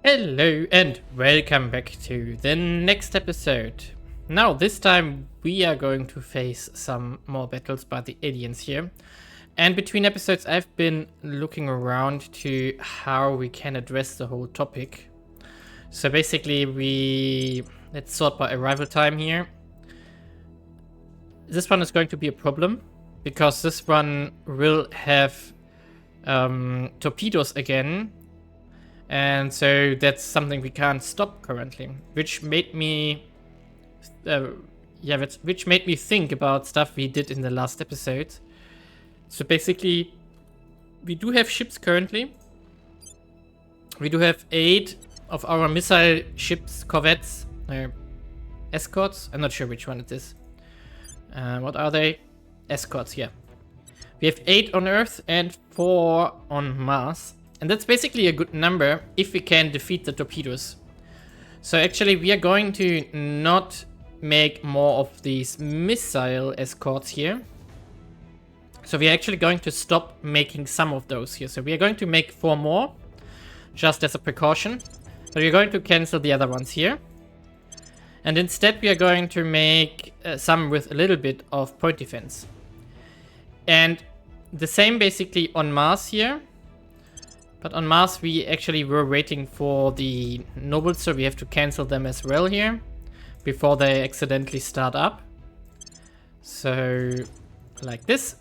Hello and welcome back to the next episode. Now this time we are going to face some more battles by the aliens here. And between episodes I've been looking around to how we can address the whole topic. So basically let's sort by arrival time here. This one is going to be a problem because this one will have torpedoes again. And so that's something we can't stop currently, which made me, which made me think about stuff we did in the last episode. So basically, we do have ships currently. We do have 8 of our missile ships, corvettes, escorts. I'm not sure which one it is. What are they? Escorts, yeah. We have 8 on Earth and 4 on Mars. And that's basically a good number if we can defeat the torpedoes. So actually we are going to not make more of these missile escorts here. So we are actually going to stop making some of those here. So we are going to make 4 more, just as a precaution. But we're going to cancel the other ones here. And instead we are going to make some with a little bit of point defense. And the same basically on Mars here. But on Mars, we actually were waiting for the nobles, so we have to cancel them as well here before they accidentally start up. So, like this.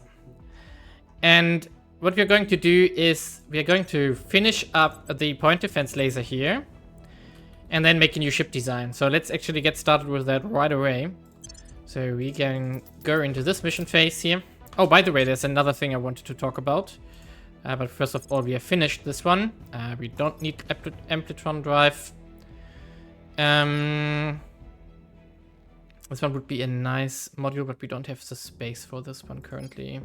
And what we're going to do is we're going to finish up the point defense laser here and then make a new ship design. So let's actually get started with that right away. So we can go into this mission phase here. Oh, by the way, there's another thing I wanted to talk about. But first of all, we have finished this one. We don't need Amplitron drive. This one would be a nice module, but we don't have the space for this one currently.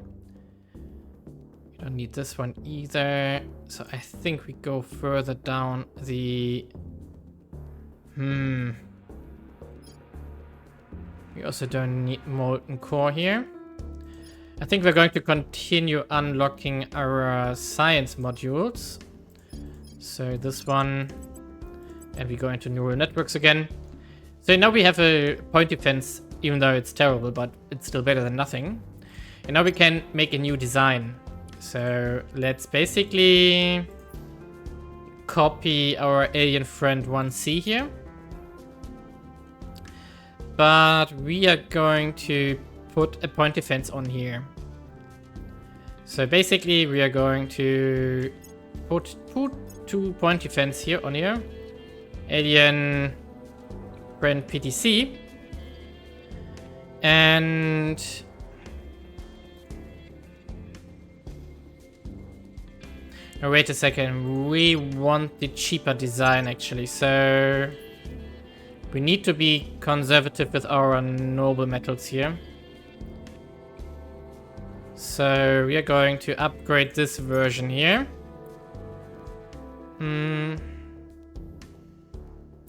We don't need this one either. So I think we go further down the... We also don't need molten core here. I think we're going to continue unlocking our science modules. So this one, and we go into neural networks again. So now we have a point defense, even though it's terrible, but it's still better than nothing. And now we can make a new design. So let's basically copy our alien friend 1C here. But we are going to put a point defense on here. So basically we are going to put 2 point defense here on here. Alien friend PTC. And oh, wait a second, we want the cheaper design actually, so we need to be conservative with our noble metals here. So we are going to upgrade this version here.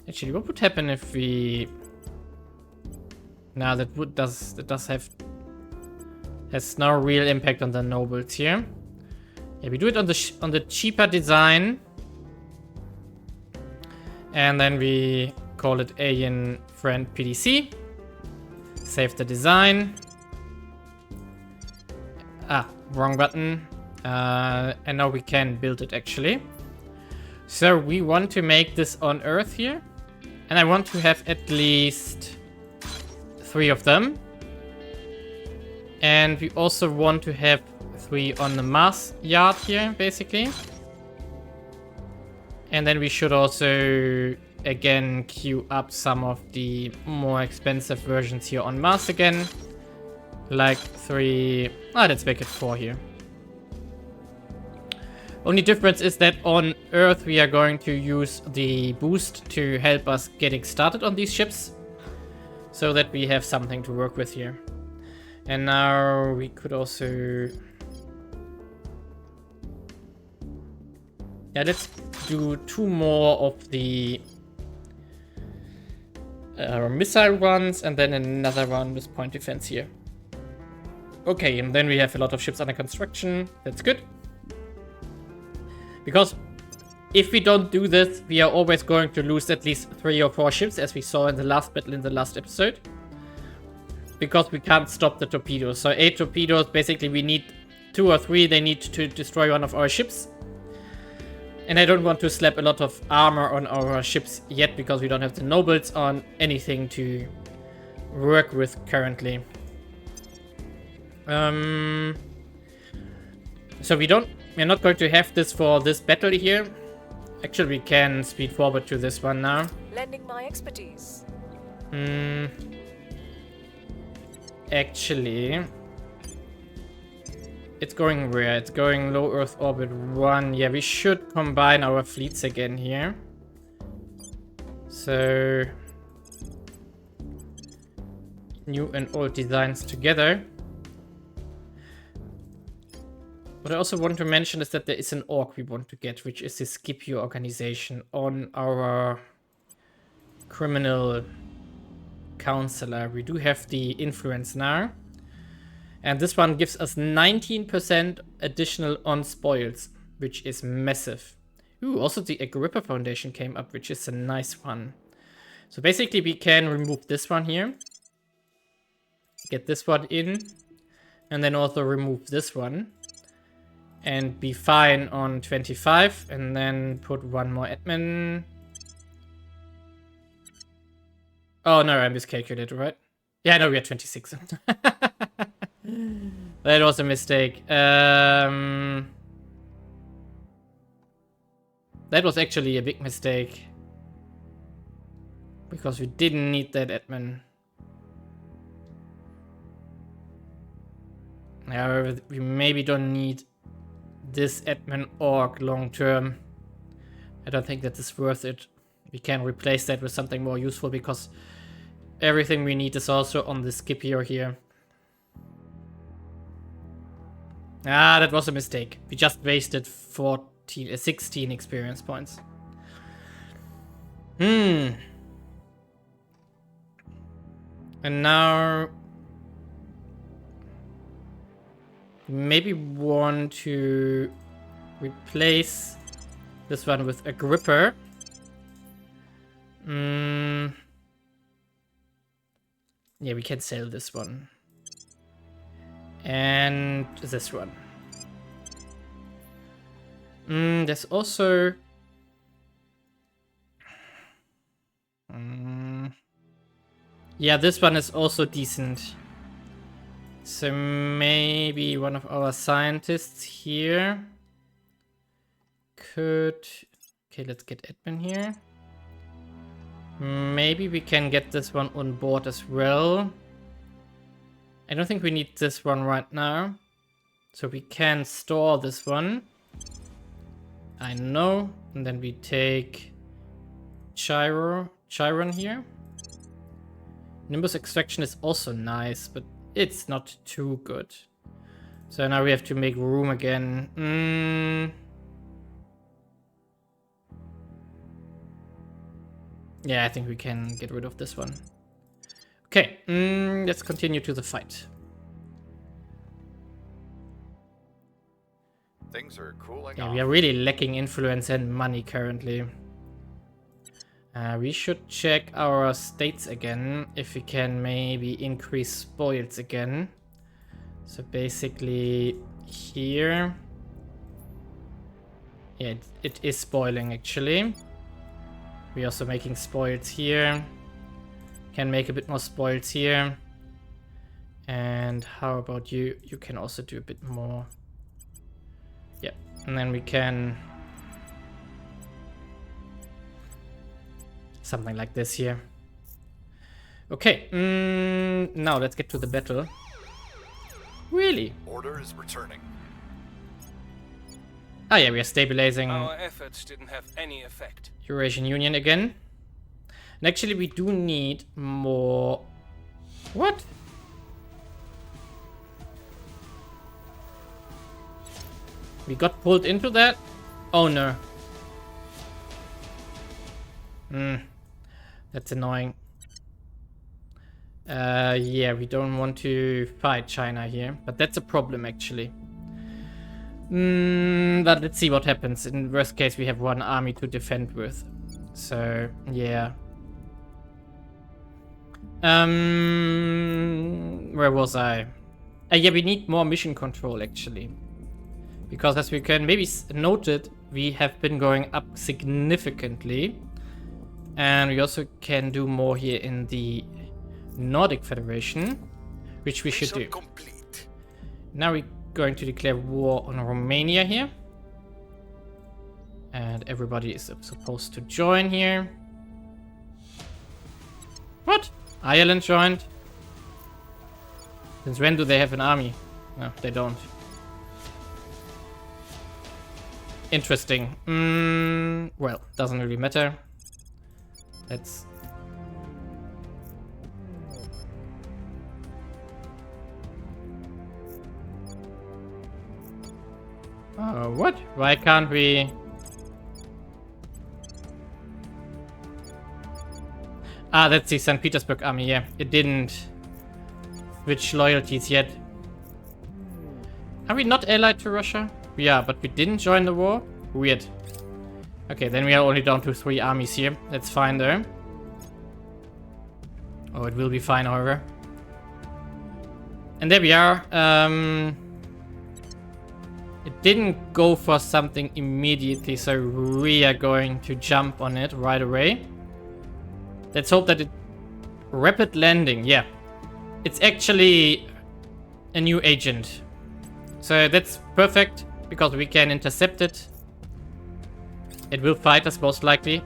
Actually, what would happen if we... Nah, has no real impact on the nobles here. Yeah, we do it on the cheaper design. And then we call it Alien Friend PDC. Save the design. Ah, wrong button. And now we can build it actually. So we want to make this on Earth here. And I want to have at least 3 of them. And we also want to have 3 on the Mars yard here, basically. And then we should also, again, queue up some of the more expensive versions here on Mars again. Like 3... let's make it 4 here. Only difference is that on Earth we are going to use the boost to help us getting started on these ships. So that we have something to work with here. And now we could also... Yeah, let's do 2 more of the missile ones and then another one with point defense here. Okay, and then we have a lot of ships under construction. That's good. Because if we don't do this, we are always going to lose at least 3 or 4 ships, as we saw in the last battle in the last episode. Because we can't stop the torpedoes. So 8 torpedoes, basically we need 2 or 3, they need to destroy one of our ships. And I don't want to slap a lot of armor on our ships yet, because we don't have the nobles on anything to work with currently. So we're not going to have this for this battle here. Actually, we can speed forward to this one now. Lending my expertise. Actually, it's going where? It's going low Earth orbit 1. Yeah, we should combine our fleets again here. So, new and old designs together. What I also want to mention is that there is an orc we want to get, which is the Scipio organization on our criminal councilor. We do have the influence now. And this one gives us 19% additional on spoils, which is massive. Ooh, also the Agrippa Foundation came up, which is a nice one. So basically we can remove this one here. Get this one in. And then also remove this one. And be fine on 25. And then put one more admin. Oh no, I miscalculated, right? Yeah, no, we are 26. That was a mistake. That was actually a big mistake. Because we didn't need that admin. However, we maybe don't need this admin org long term. I don't think that is worth it. We can replace that with something more useful, because everything we need is also on the Scipio here. Ah, that was a mistake. We just wasted 16 experience points. And now maybe want to replace this one with a gripper. Yeah, we can sell this one. And this one. There's also... yeah, this one is also decent. So maybe one of our scientists here could... Okay, let's get admin here. Maybe we can get this one on board as well. I don't think we need this one right now. So we can store this one. I know. And then we take Chiron here. Nimbus extraction is also nice, but it's not too good. So now we have to make room again. Yeah, I think we can get rid of this one. Okay, let's continue to the fight. Things are cooling Yeah, off. we are really lacking influence and money currently. We should check our states again, if we can maybe increase spoils again. So basically here... yeah, it is spoiling actually. We're also making spoils here. Can make a bit more spoils here. And how about you? You can also do a bit more. Yeah, and then we can... something like this here. Okay, now let's get to the battle. Really? Order is returning. Ah yeah, we are stabilizing Our efforts didn't have any effect. Eurasian Union again. And actually we do need more... What? We got pulled into that? Oh no. That's annoying. Yeah, we don't want to fight China here, but that's a problem actually. But let's see what happens. In worst case, we have one army to defend with. So, yeah. Where was I? Yeah, we need more mission control, actually. Because as we can maybe noted, we have been going up significantly. And we also can do more here in the Nordic Federation, which we should do. Complete. Now we're going to declare war on Romania here. And everybody is supposed to join here. What? Ireland joined? Since when do they have an army? No, they don't. Interesting. Well, doesn't really matter. Let's... what? Why can't we... Ah, that's the St. Petersburg army, yeah. It didn't switch loyalties yet. Are we not allied to Russia? We are, but we didn't join the war? Weird. Okay, then we are only down to 3 armies here. That's fine there. Oh, it will be fine, however. And there we are. It didn't go for something immediately, so we are going to jump on it right away. Let's hope that it... Rapid landing, yeah. It's actually a new agent. So that's perfect, because we can intercept it. It will fight us most likely.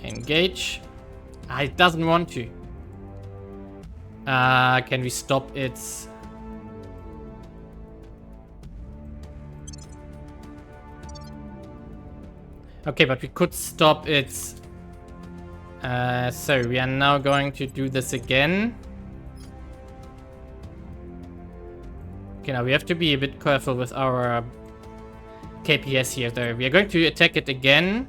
Engage. Ah, it doesn't want to. Can we stop its... Okay, but we could stop its... so we are now going to do this again. Okay, now we have to be a bit careful with our KPS here though. We are going to attack it again.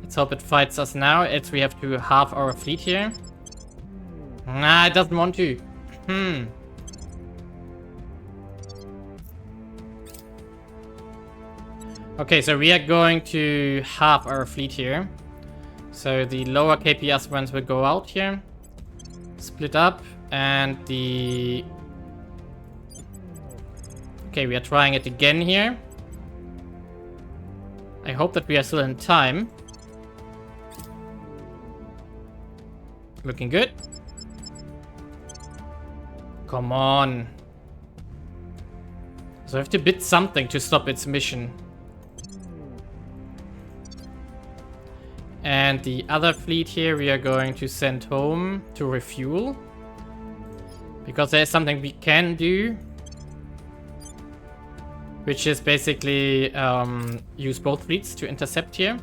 Let's hope it fights us now, as we have to halve our fleet here. Nah, it doesn't want to. Okay, so we are going to halve our fleet here. So the lower KPS ones will go out here. Split up, and the... Okay, we are trying it again here. I hope that we are still in time. Looking good. Come on. So I have to bid something to stop its mission. And the other fleet here we are going to send home to refuel. Because there's something we can do. Which is basically use both fleets to intercept here.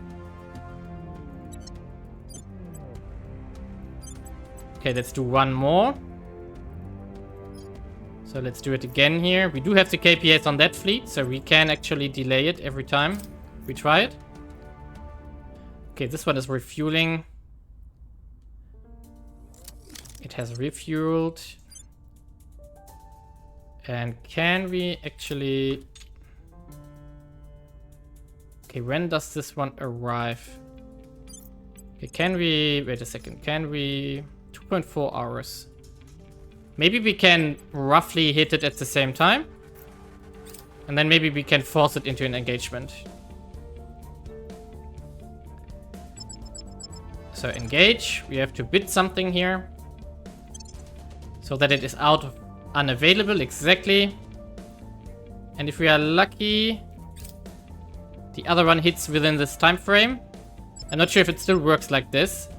Okay, let's do one more. So let's do it again here. We do have the KPS on that fleet, so we can actually delay it every time we try it. Okay, this one is refueling. It has refueled. And can we actually... Okay, when does this one arrive? Okay, can we... Wait a second. Can we... 2.4 hours. Maybe we can roughly hit it at the same time. And then maybe we can force it into an engagement. So engage. We have to bid something here. So that it is out of unavailable. Exactly. And if we are lucky, the other one hits within this time frame. I'm not sure if it still works like this.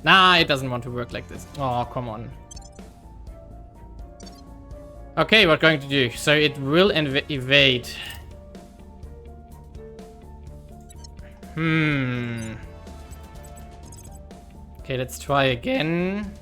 Nah, it doesn't want to work like this. Oh, come on. Okay, what going to do? So it will evade. Okay, let's try again.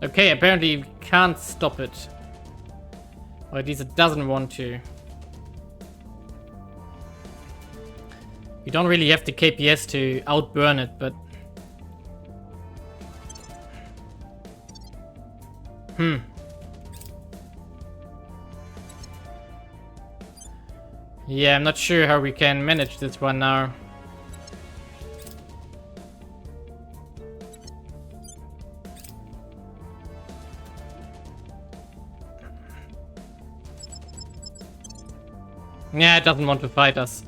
Okay, apparently we can't stop it. Or at least it doesn't want to. You don't really have the KPS to outburn it, but... Yeah, I'm not sure how we can manage this one now. Yeah, it doesn't want to fight us.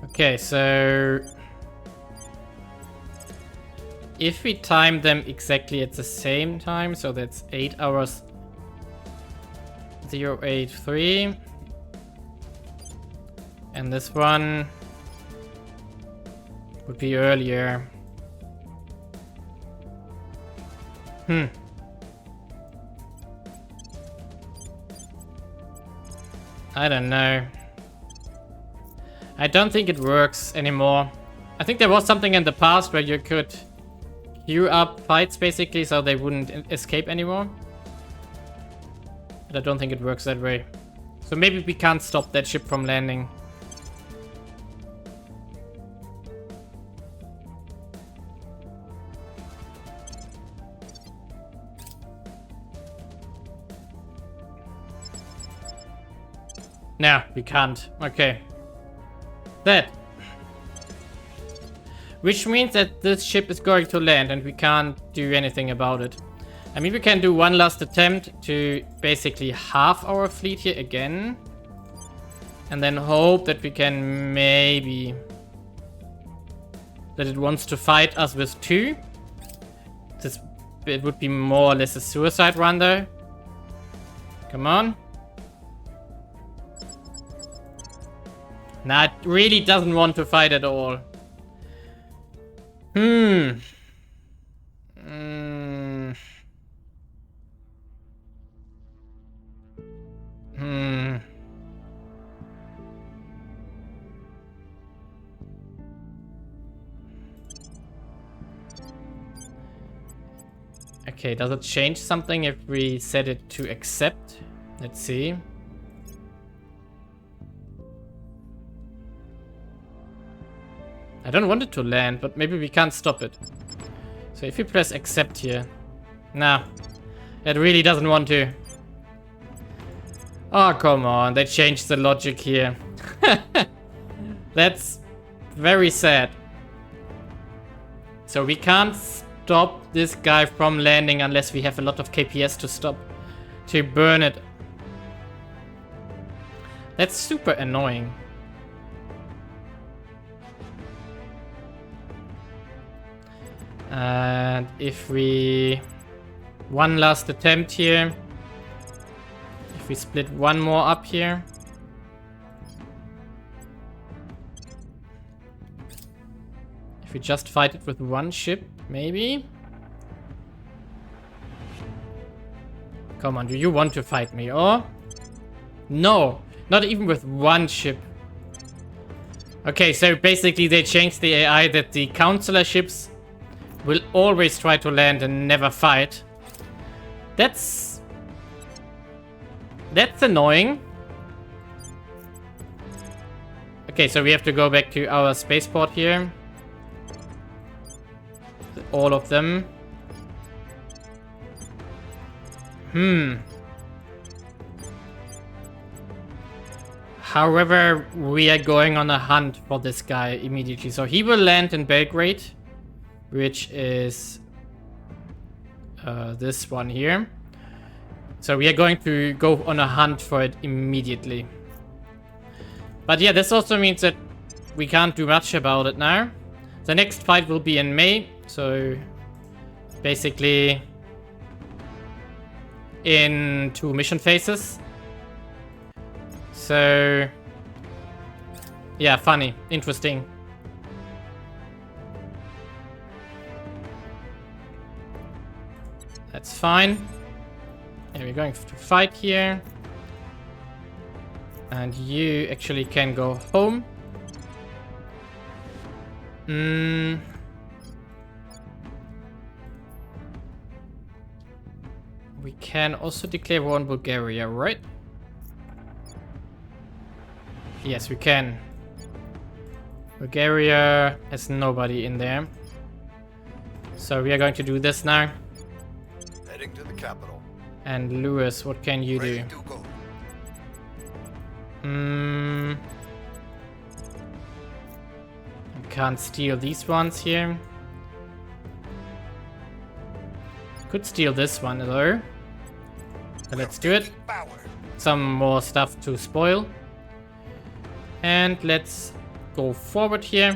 Okay, so... if we time them exactly at the same time, so that's 8 hours... 083. And this one... would be earlier. I don't know. I don't think it works anymore. I think there was something in the past where you could queue up fights basically so they wouldn't escape anymore. But I don't think it works that way. So maybe we can't stop that ship from landing. No, we can't. Okay. That. Which means that this ship is going to land and we can't do anything about it. I mean, we can do one last attempt to basically halve our fleet here again. And then hope that we can maybe... that it wants to fight us with 2. It would be more or less a suicide run though. Come on. Nah, it really doesn't want to fight at all. Okay, does it change something if we set it to accept? Let's see. I don't want it to land, but maybe we can't stop it. So if you press accept here... Nah, it really doesn't want to. Oh, come on, they changed the logic here. That's very sad. So we can't stop this guy from landing unless we have a lot of KPS to stop, to burn it. That's super annoying. And if we... one last attempt here. If we split one more up here. If we just fight it with one ship, maybe? Come on, do you want to fight me, or? No, not even with one ship. Okay, so basically they changed the AI that the councilor ships will always try to land and never fight. That's annoying. Okay, so we have to go back to our spaceport here. All of them. However, we are going on a hunt for this guy immediately. So he will land in Belgrade, which is this one here. So we are going to go on a hunt for it immediately. But yeah, this also means that we can't do much about it now. The next fight will be in May. So basically in 2 mission phases. So yeah, funny, interesting. That's fine. Yeah, we're going to fight here. And you actually can go home. We can also declare war on Bulgaria, right? Yes, we can. Bulgaria has nobody in there. So we are going to do this now. Heading to the capital. And Lewis, what can you do? Ready to go. I can't steal these ones here. Could steal this one though. So let's do it. Some more stuff to spoil. And let's go forward here.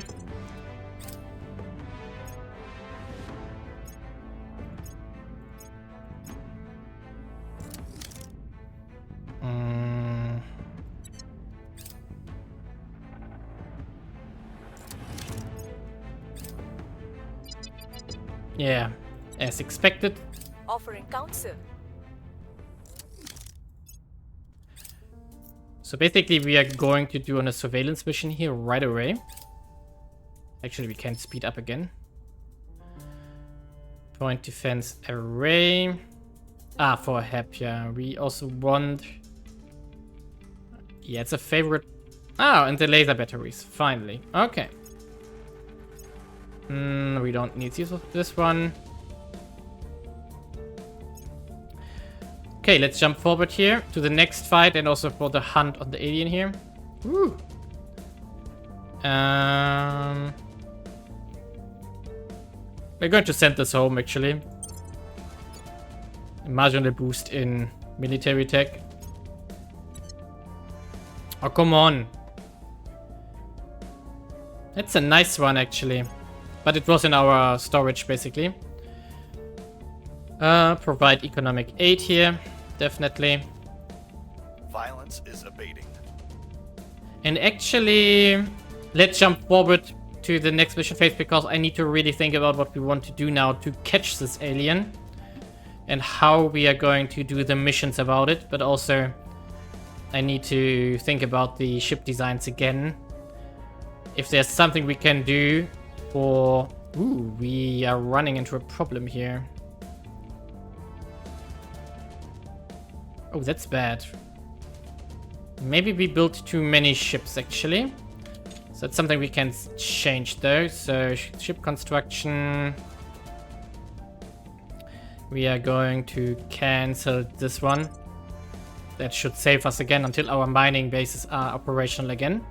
Yeah, as expected. Offering counsel. So basically we are going to do on a surveillance mission here right away. Actually, we can speed up again. Point defense array. Ah, for HEP, yeah. We also want... Yeah, it's a favorite. Oh, and the laser batteries, finally. Okay. We don't need this one. Okay, let's jump forward here to the next fight and also for the hunt on the alien here. Woo. We're going to send this home, actually. A marginal boost in military tech. Oh, come on. That's a nice one, actually. But it was in our storage, basically. Provide economic aid here. Definitely. Violence is abating. And actually, let's jump forward to the next mission phase, because I need to really think about what we want to do now to catch this alien. And how we are going to do the missions about it. But also, I need to think about the ship designs again. If there's something we can do for... Ooh, we are running into a problem here. Oh, that's bad. Maybe we built too many ships, actually. So that's something we can change, though. So, ship construction. We are going to cancel this one. That should save us again until our mining bases are operational again.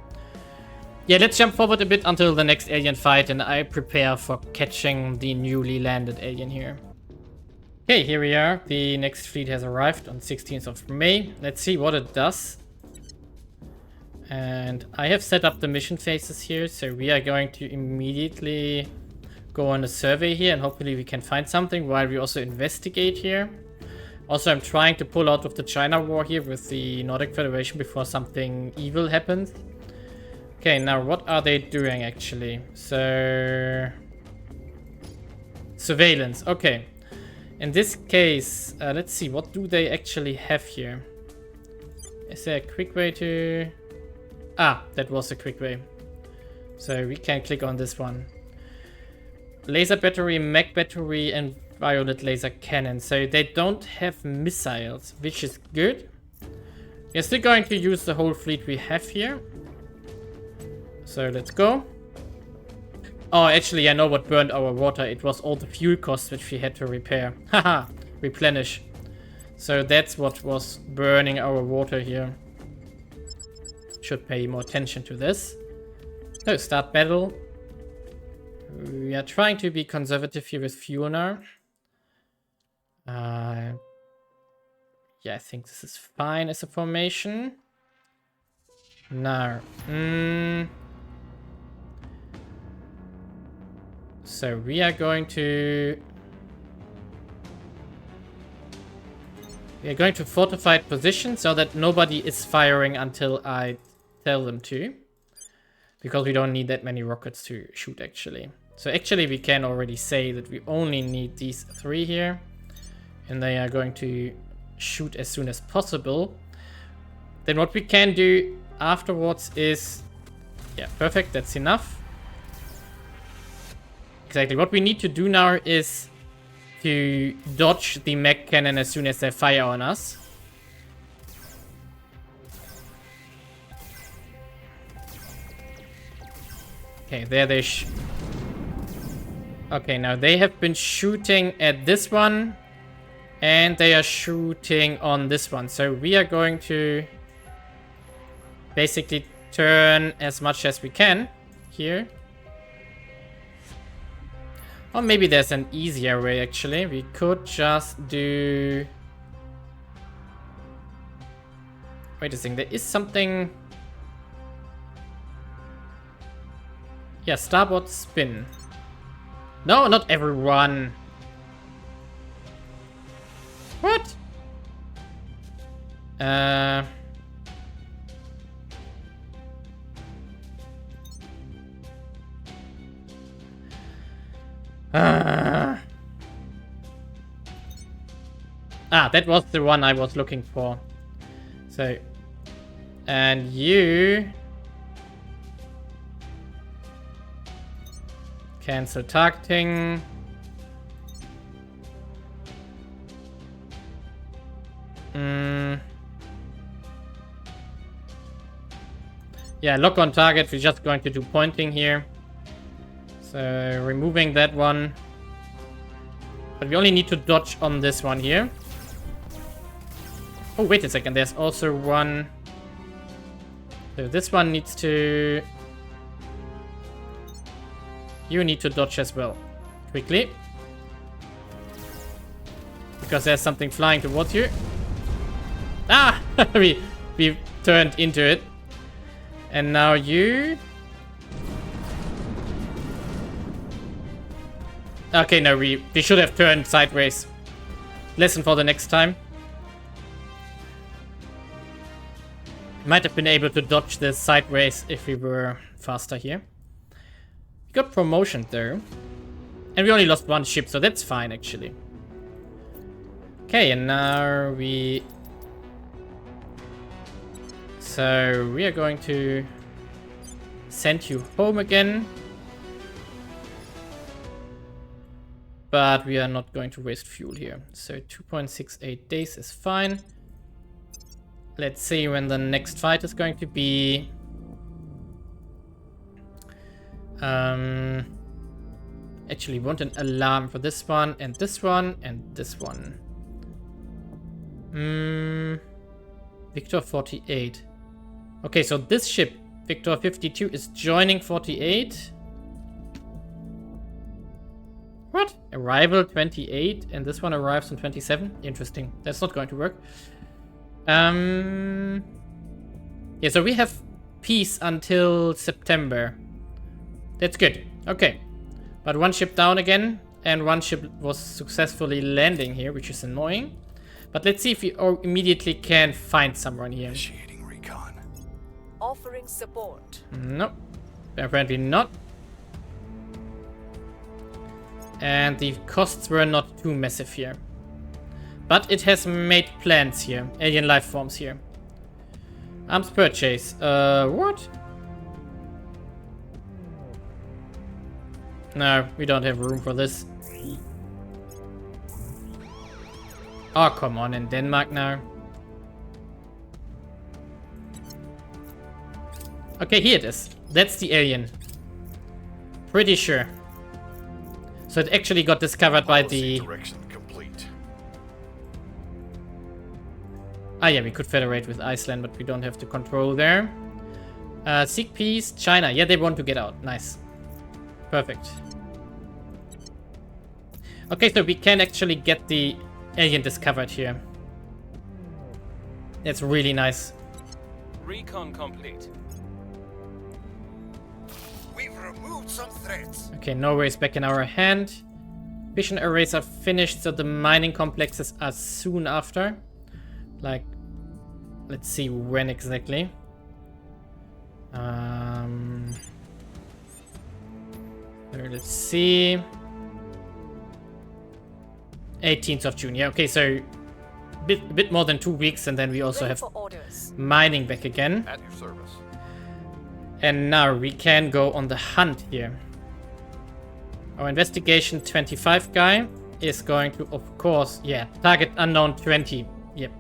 Yeah, let's jump forward a bit until the next alien fight, and I prepare for catching the newly landed alien here. Okay, here we are. The next fleet has arrived on 16th of May. Let's see what it does. And I have set up the mission phases here, so we are going to immediately go on a survey here, and hopefully we can find something while we also investigate here. Also, I'm trying to pull out of the China war here with the Nordic Federation before something evil happens. Okay, now what are they doing actually? So... Surveillance, okay. In this case, let's see, what do they actually have here? Is there a quick way to... Ah, that was a quick way. So we can click on this one. Laser battery, mag battery, and violet laser cannon. So they don't have missiles, which is good. We're still going to use the whole fleet we have here. So let's go. Oh, actually, I know what burned our water. It was all the fuel costs which we had to repair. Haha, replenish. So that's what was burning our water here. Should pay more attention to this. So, start battle. We are trying to be conservative here with fuel now. Yeah, I think this is fine as a formation. Now, so we are going to... We are going to fortified position so that nobody is firing until I tell them to. Because we don't need that many rockets to shoot, actually. So actually we can already say that we only need these 3 here. And they are going to shoot as soon as possible. Then what we can do afterwards is... Yeah, perfect. That's enough. Exactly. What we need to do now is to dodge the mech cannon as soon as they fire on us. Okay, there they okay, now they have been shooting at this one. And they are shooting on this one. So we are going to basically turn as much as we can here. Or maybe there's an easier way, actually. We could just do... Wait a second, there is something... Yeah, starboard spin. No, not everyone. What? That was the one I was looking for. So, and you cancel targeting. Yeah, lock on target. We're just going to do pointing here. So, removing that one. But we only need to dodge on this one here. Oh, wait a second. There's also one. So, this one needs to... You need to dodge as well. Quickly. Because there's something flying towards you. Ah! we turned into it. And now you... Okay, no, we should have turned sideways. Lesson for the next time. Might have been able to dodge this sideways if we were faster here. We got promotion though. And we only lost one ship, so that's fine actually. Okay, and now we... So we are going to send you home again. But we are not going to waste fuel here. So 2.68 days is fine. Let's see when the next fight is going to be. Actually want an alarm for this one and this one and this one. Victor 48. Okay, so this ship, Victor 52, is joining 48. What? Arrival 28 and this one arrives on 27? Interesting. That's not going to work. Yeah, so we have peace until September. That's good. Okay. But one ship down again and one ship was successfully landing here, which is annoying. But let's see if we immediately can find someone here. Initiating recon. Offering support. Nope. Apparently not. And the costs were not too massive here. But it has made plans here. Alien life forms here. Arms purchase. What? No, we don't have room for this. Oh, come on, in Denmark now. Okay, here it is. That's the alien. Pretty sure. So it actually got discovered by the... Direction complete. Ah yeah, we could federate with Iceland, but we don't have to control there. Seek peace, China. Yeah, they want to get out. Nice. Perfect. Okay, so we can actually get the alien discovered here. That's really nice. Recon complete. We've removed some threats. Okay, Norway is back in our hand. Vision arrays are finished, so the mining complexes are soon after. Like, let's see when exactly. Let's see. 18th of June. Yeah, okay, so bit more than 2 weeks, and then we also Ready have for orders. mining back again. At your service. And now we can go on the hunt here. Our investigation 25 guy is going to, of course, yeah, target unknown 20. Yep.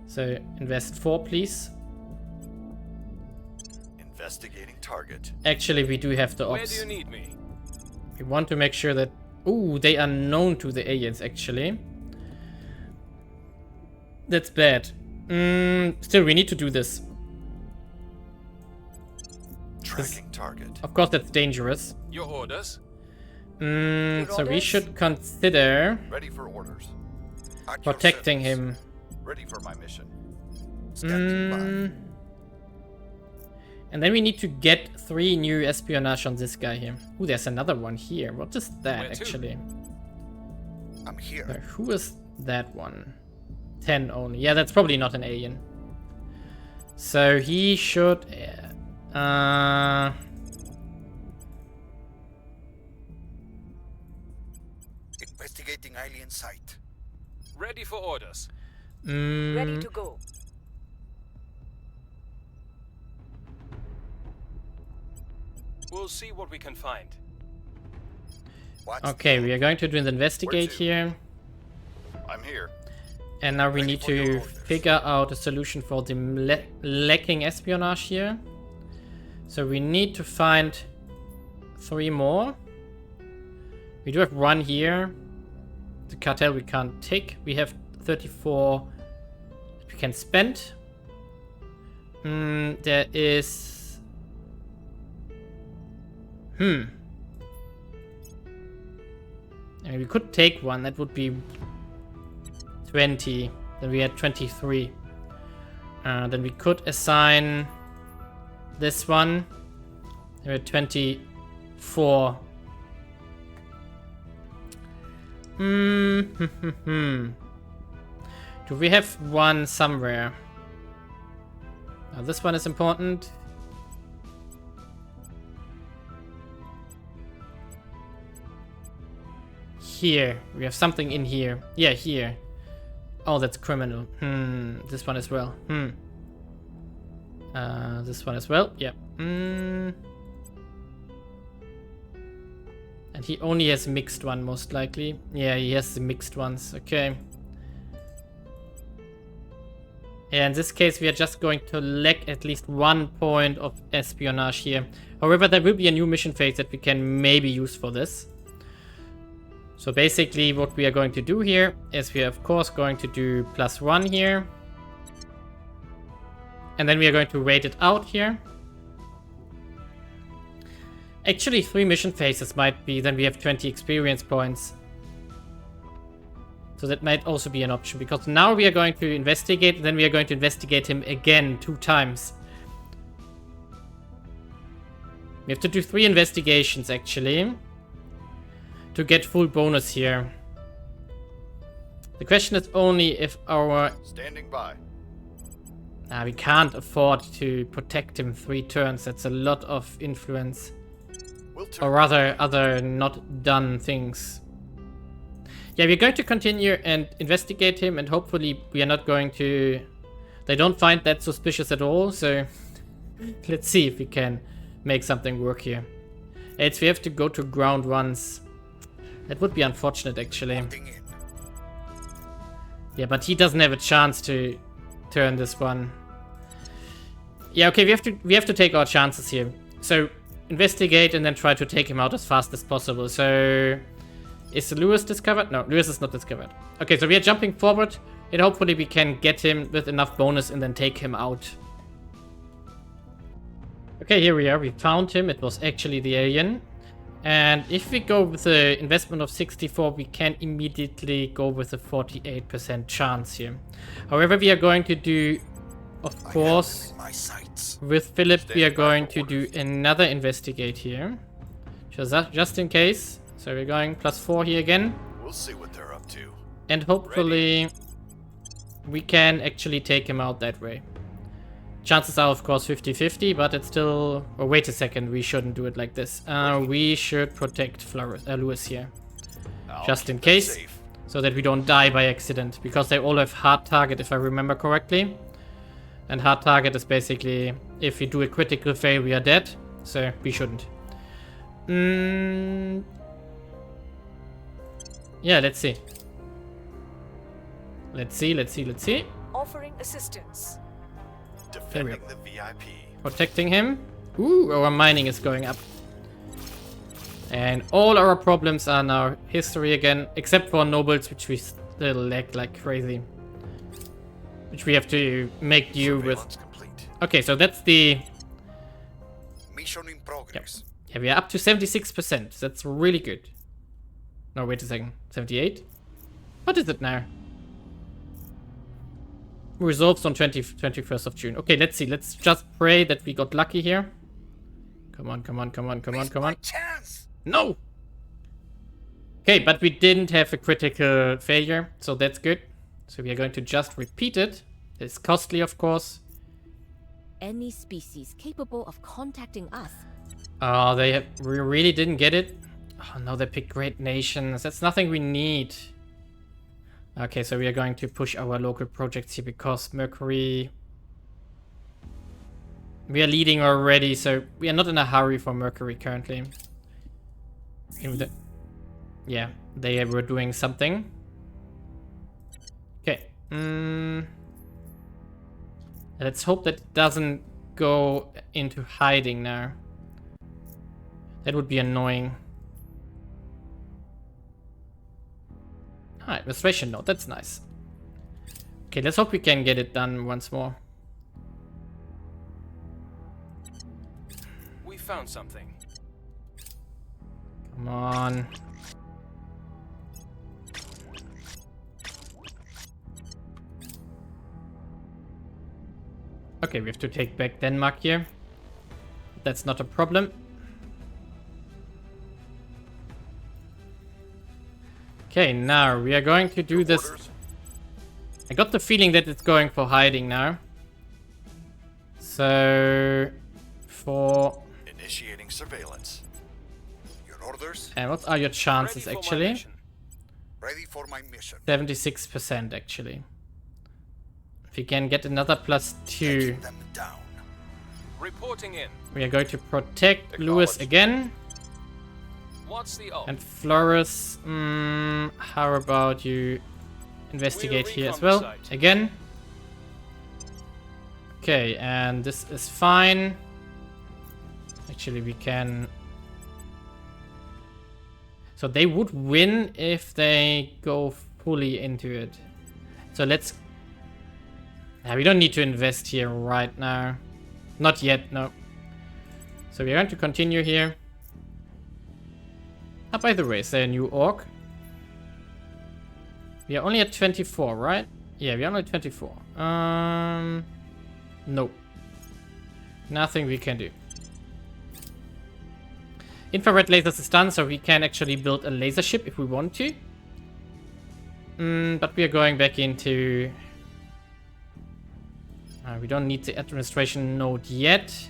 So invest 4, please. Investigating target. Actually, we do have the Where do ops. you need me? We want to make sure that... Ooh, they are known to the aliens, actually. That's bad. Still, we need to do this. Tracking target. Of course, that's dangerous. Your orders? So we should consider Ready for orders. At your protecting service. him. Ready for my mission. Standing by. And then we need to get 3 new espionage on this guy here. Ooh, there's another one here. What is that, Where to? actually? I'm here. Who is that one? 10 only. Yeah, that's probably not an alien. So he should... Investigating alien site. Ready for orders. Ready to go. We'll see what we can find. What's Okay, the we are going to do an investigate Where to? here. I'm here. And now we Ready need for your to orders. figure out a solution for the lacking espionage here. So we need to find 3 more. We do have 1 here. The cartel we can't take. We have 34 that we can spend. There is... I mean, we could take 1. That would be 20. Then we had 23. Then we could assign this one. Then we had 24. Do we have 1 somewhere? Now this one is important. Here. We have something in here. Yeah, here. Oh, that's criminal. This one as well. This one as well. Yeah. And he only has a mixed one, most likely. Yeah, he has the mixed ones. Okay. Yeah, in this case, we are just going to lack at least 1 point of espionage here. However, there will be a new mission phase that we can maybe use for this. So basically, what we are going to do here is we are, of course, going to do +1 here. And then we are going to wait it out here. Actually, 3 mission phases might be, then we have 20 experience points. So that might also be an option, because now we are going to investigate, then we are going to investigate him again 2 times. We have to do 3 investigations, actually, to get full bonus here. The question is only if our... Standing by. we can't afford to protect him 3 turns. That's a lot of influence. We'll turn. Or rather, other not done things. Yeah, we're going to continue and investigate him, and hopefully we are not going to... They don't find that suspicious at all, so... Let's see if we can make something work here. It's we have to go to ground once. That would be unfortunate, actually. Locking in. Yeah, but he doesn't have a chance to turn this one. Yeah, okay, we have to take our chances here. So, investigate and then try to take him out as fast as possible. So, is Lewis discovered? No, Lewis is not discovered. Okay, so we are jumping forward, and hopefully we can get him with enough bonus and then take him out. Okay, here we are. We found him. It was actually the alien. And if we go with the investment of 64, we can immediately go with a 48% chance here. However, we are going to do, of course, My sights. with Philip, we are Standing by going for to do orders. another investigate here. Just in case. So we're going +4 here again. We'll see what they're up to. And hopefully we can actually take him out that way. Chances are, of course, 50-50, but it's still... Oh, wait a second, we shouldn't do it like this. We should protect Lewis here. I'll Just in keep them case. safe. So that we don't die by accident. Because they all have hard target, if I remember correctly. And hard target is basically, if we do a critical fail, we are dead. So we shouldn't. Yeah, let's see. Let's see. Offering assistance. Defending the VIP. Protecting him. Ooh, our mining is going up. And all our problems are now history again, except for nobles, which we still lack like crazy. Which we have to make do with. Complete. Okay, so that's the... Mission in progress. Yeah, we are up to 76%. That's really good. No, wait a second. 78? What is it now? Resolves on 21st of June. Okay, let's see. Let's just pray that we got lucky here. Come on. Chance. No! Okay, but we didn't have a critical failure, so that's good. So we are going to just repeat it. It's costly, of course. Any species capable of contacting us. Oh, we really didn't get it? Oh no, they picked great nations. That's nothing we need. Okay, so we are going to push our local projects here because Mercury... We are leading already, so we are not in a hurry for Mercury currently. Yeah, they were doing something. Okay. Let's hope that it doesn't go into hiding now. That would be annoying. Ah, administration note, that's nice. Okay, let's hope we can get it done once more. We found something. Come on. Okay, we have to take back Denmark here. That's not a problem. Okay, now we are going to do this. I got the feeling that it's going for hiding now. So, for... Initiating surveillance. Your orders? And what are your chances Ready for my actually? mission. Ready for my mission. 76% actually. If we can get another +2, Taking them down. Reporting in. we are going to protect Lewis again. What's the oath? And Flores, how about you investigate here as well? recon the site. Again. Okay, and this is fine. Actually, we can... So they would win if they go fully into it. So let's... we don't need to invest here right now. Not yet, no. So we're going to continue here. Ah, by the way, is there a new orc? We are only at 24, right? Yeah, we are only at 24. No. Nothing we can do. Infrared lasers is done, so we can actually build a laser ship if we want to. But we are going back into... we don't need the administration node yet.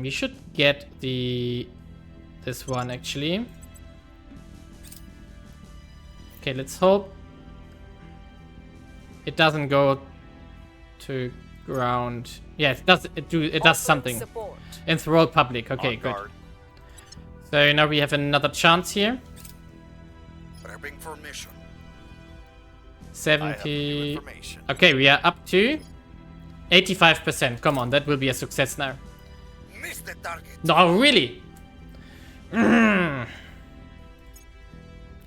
We should get this one actually. Okay, let's hope it doesn't go to ground. Yeah, it does. It does Offering something. support. Enthrall public. Okay, On good. guard. So now we have another chance here. Prepping for mission. I have new 70. information. Okay, we are up to 85%. Come on, that will be a success now. Miss the target. No, really?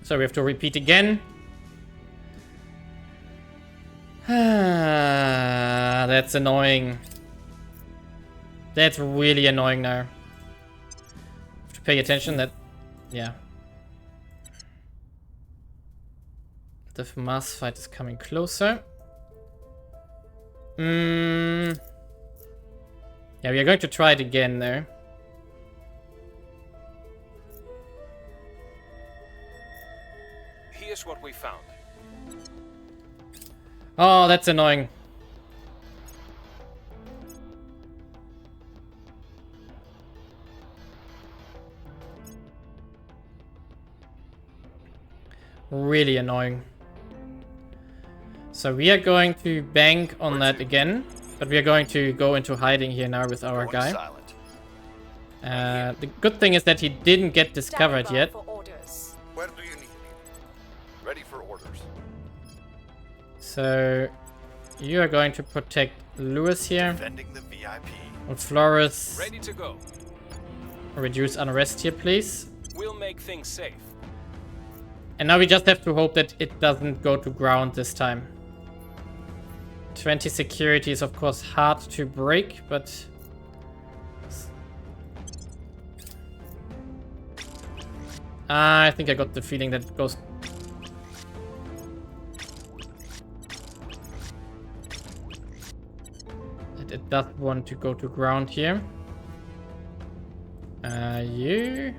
So we have to repeat again. That's annoying. That's really annoying now. Have to pay attention that... Yeah. The mass fight is coming closer. Yeah, we are going to try it again though. Here's what we found. Oh, that's annoying. really annoying. So we are going to bank on that again. But we are going to go into hiding here now with our guy. Silent. The good thing is that he didn't get discovered Standing by yet. for orders. Where do you need me? Ready for orders. So you are going to protect Lewis here. Defending the VIP. With Flores, Ready to go. reduce unrest here, please. We'll make things safe. And now we just have to hope that it doesn't go to ground this time. 20 security is of course hard to break, but... I think I got the feeling that it goes... that it does want to go to ground here. You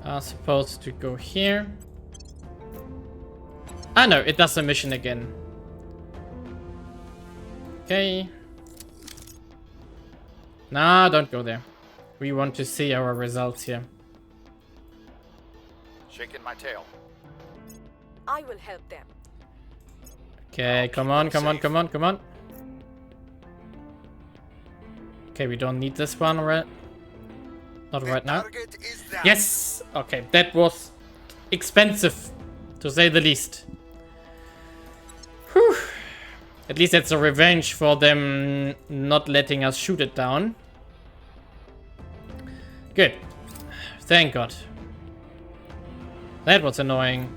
are supposed to go here. Ah no, it does the mission again. Okay. Nah, don't go there. We want to see our results here. Shaking my tail. I will help them. Okay, come on, come on, come on, come on. Okay, we don't need this one, right? Not right now. Target is down. Yes! Okay, that was expensive, to say the least. Whew. At least that's a revenge for them not letting us shoot it down. Good. Thank God. That was annoying.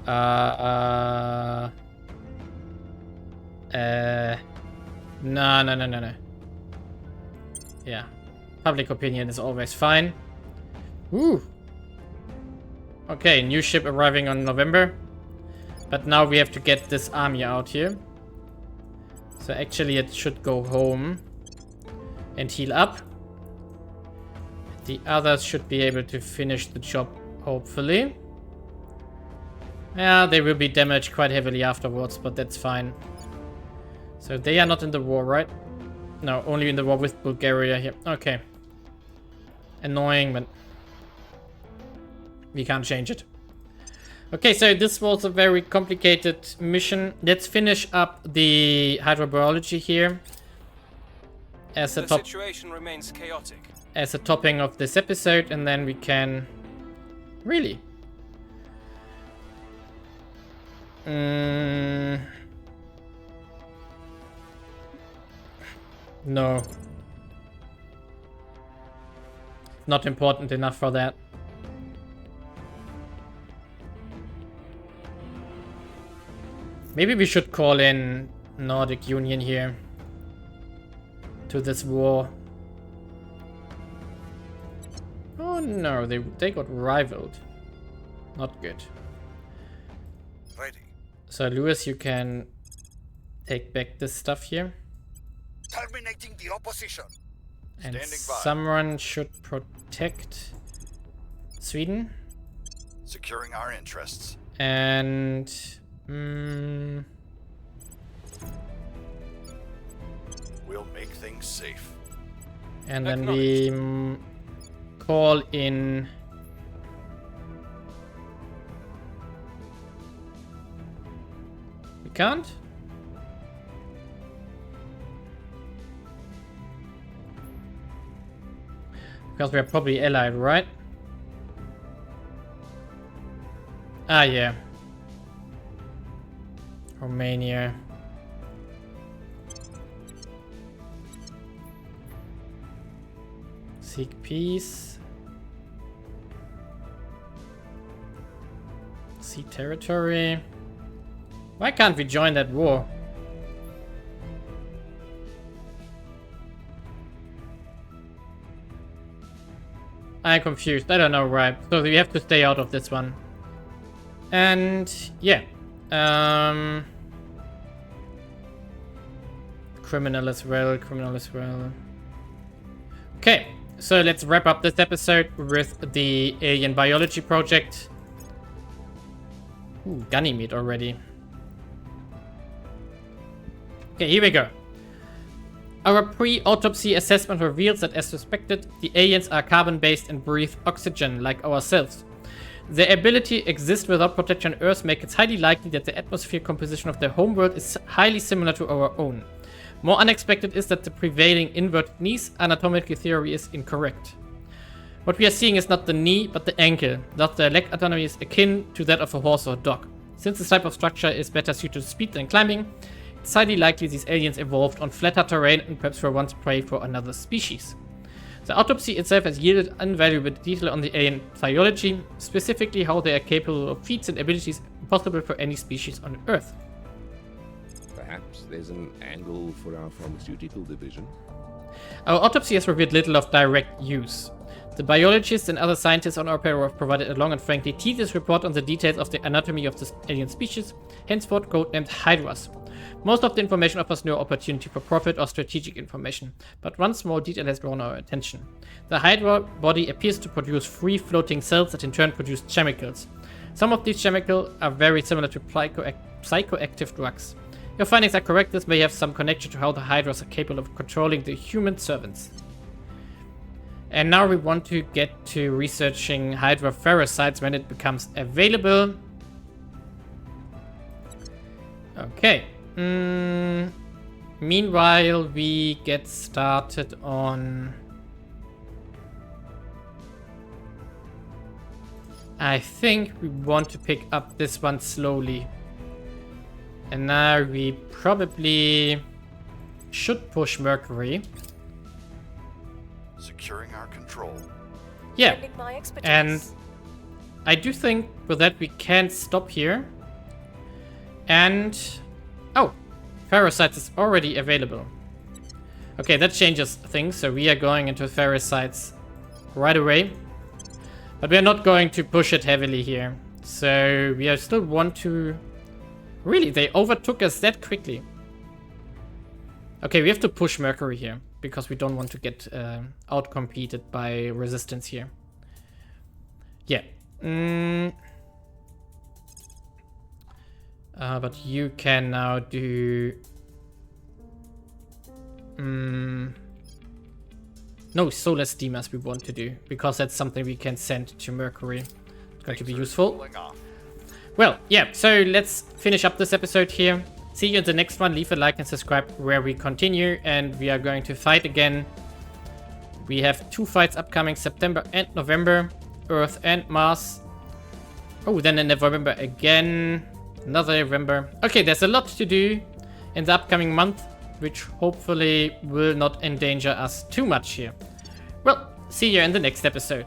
No. Yeah. Public opinion is always fine. Woo. Okay, new ship arriving on November. But now we have to get this army out here. So actually it should go home and heal up. The others should be able to finish the job, hopefully. Yeah, they will be damaged quite heavily afterwards, but that's fine. So they are not in the war, right? No, only in the war with Bulgaria here. Okay. Annoying, but we can't change it. Okay, so this was a very complicated mission. Let's finish up the hydrobiology here as a The situation remains chaotic. as a topping of this episode, and then we can really no, not important enough for that. Maybe we should call in Nordic Union here to this war. Oh no, they got rivaled. Not good. Ready. So Lewis, you can take back this stuff here. Terminating the opposition. And Standing by. someone should protect Sweden. Securing our interests. And We'll make things safe. and then we call in we can't? Because we're probably allied, right? Ah, yeah. Romania. Seek peace. Sea territory. Why can't we join that war? I'm confused. I don't know, right? So we have to stay out of this one. And yeah. Criminal as well, criminal as well. Okay, so let's wrap up this episode with the alien biology project. Ooh, Ganymede already. Okay, here we go. Our pre-autopsy assessment reveals that, as suspected, the aliens are carbon-based and breathe oxygen like ourselves. Their ability exists without protection on Earth, make it highly likely that the atmosphere composition of their homeworld is highly similar to our own. More unexpected is that the prevailing inverted knees anatomical theory is incorrect. What we are seeing is not the knee, but the ankle. Thus, their leg anatomy is akin to that of a horse or dog. Since this type of structure is better suited to speed than climbing, it's highly likely these aliens evolved on flatter terrain and perhaps were once prey for another species. The autopsy itself has yielded invaluable detail on the alien biology, specifically how they are capable of feats and abilities impossible for any species on Earth. Perhaps there's an angle for our pharmaceutical division. Our autopsy has revealed little of direct use. The biologists and other scientists on our payroll have provided a long and frankly tedious report on the details of the anatomy of this alien species, henceforth codenamed Hydras. Most of the information offers no opportunity for profit or strategic information, but one small detail has drawn our attention. The Hydra body appears to produce free-floating cells that in turn produce chemicals. Some of these chemicals are very similar to psychoactive drugs. If your findings are correct, this may have some connection to how the Hydras are capable of controlling the human servants. And now we want to get to researching Hydra ferricides when it becomes available. Okay. Meanwhile, we get started on... I think we want to pick up this one slowly. And now we probably should push Mercury. Securing our control. Yeah, Lending my expertise. and I do think with that we can stop here. And... oh, ferricides is already available. Okay, that changes things, so we are going into ferricides right away. But we are not going to push it heavily here. So we are still want to... Really, they overtook us that quickly. Okay, we have to push Mercury here, because we don't want to get outcompeted by resistance here. Yeah. But you can now do... no, solar steamers we want to do, because that's something we can send to Mercury. It's going to be useful. Cooling off. Well, yeah, so let's finish up this episode here. See you in the next one. Leave a like and subscribe where we continue, and we are going to fight again. We have 2 fights upcoming, September and November, Earth and Mars. Oh, then in November again, another November. Okay, there's a lot to do in the upcoming month, which hopefully will not endanger us too much here. Well, see you in the next episode.